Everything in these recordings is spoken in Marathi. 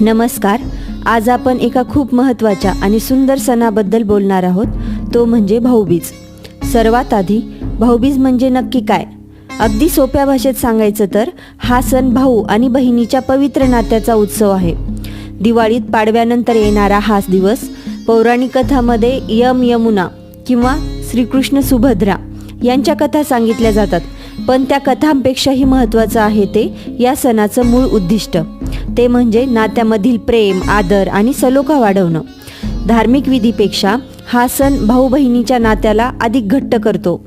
नमस्कार. आज आपण एका खूप महत्त्वाच्या आणि सुंदर सणाबद्दल बोलणार आहोत, तो म्हणजे भाऊबीज. सर्वात आधी भाऊबीज म्हणजे नक्की काय? अगदी सोप्या भाषेत सांगायचं तर हा सण भाऊ आणि बहिणीच्या पवित्र नात्याचा उत्सव आहे. दिवाळीत पाडव्यानंतर येणारा हा दिवस पौराणिक कथामध्ये यमुना किंवा श्रीकृष्ण सुभद्रा यांच्या कथा सांगितल्या जातात. पण त्या कथांपेक्षाही महत्त्वाचं आहे ते या सणाचं मूळ उद्दिष्ट. ते म्हणजे नात्यामधील प्रेम, आदर आणि सलोखा वाढवणं. धार्मिक विधीपेक्षा हा सण भाऊ बहिणीच्या नात्याला अधिक घट्ट करतो.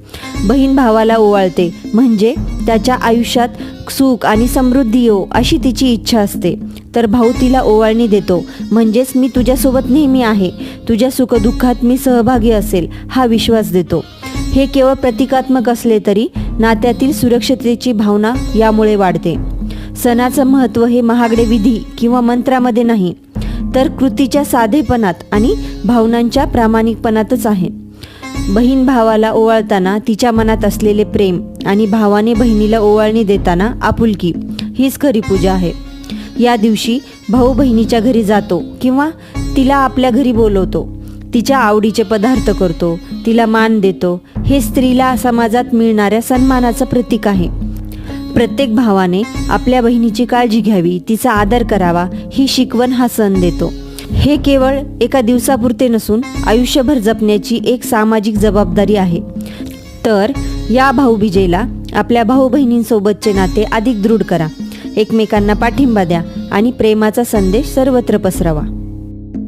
बहीण भावाला ओवाळते म्हणजे त्याच्या आयुष्यात सुख आणि समृद्धी येवो अशी तिची इच्छा असते, तर भाऊ तिला ओवाळणी देतो म्हणजेच मी तुझ्यासोबत नेहमी आहे, तुझ्या सुखदुःखात मी सहभागी असेल हा विश्वास देतो. हे केवळ प्रतिकात्मक असले तरी नात्यातील सुरक्षिततेची भावना यामुळे वाढते. सणाचं महत्त्व हे महागडे विधी किंवा मंत्रामध्ये नाही, तर कृतीच्या साधेपणात आणि भावनांच्या प्रामाणिकपणातच आहे. बहीण भावाला ओवाळताना तिच्या मनात असलेले प्रेम आणि भावाने बहिणीला ओवाळणी देताना आपुलकी, हीच खरी पूजा आहे. या दिवशी भाऊ बहिणीच्या घरी जातो किंवा तिला आपल्या घरी बोलवतो, तिच्या आवडीचे पदार्थ करतो, तिला मान देतो. हे स्त्रीला समाजात मिळणाऱ्या सन्मानाचं प्रतीक आहे. प्रत्येक भावाने आपल्या बहिणीची काळजी घ्यावी, तिचा आदर करावा ही शिकवण हा सण देतो. हे केवळ एका दिवसापुरते नसून आयुष्यभर जपण्याची एक सामाजिक जबाबदारी आहे. तर या भाऊबीजेला आपल्या भाऊ बहिणींसोबतचे नाते अधिक दृढ करा, एकमेकांना पाठिंबा द्या आणि प्रेमाचा संदेश सर्वत्र पसरवा.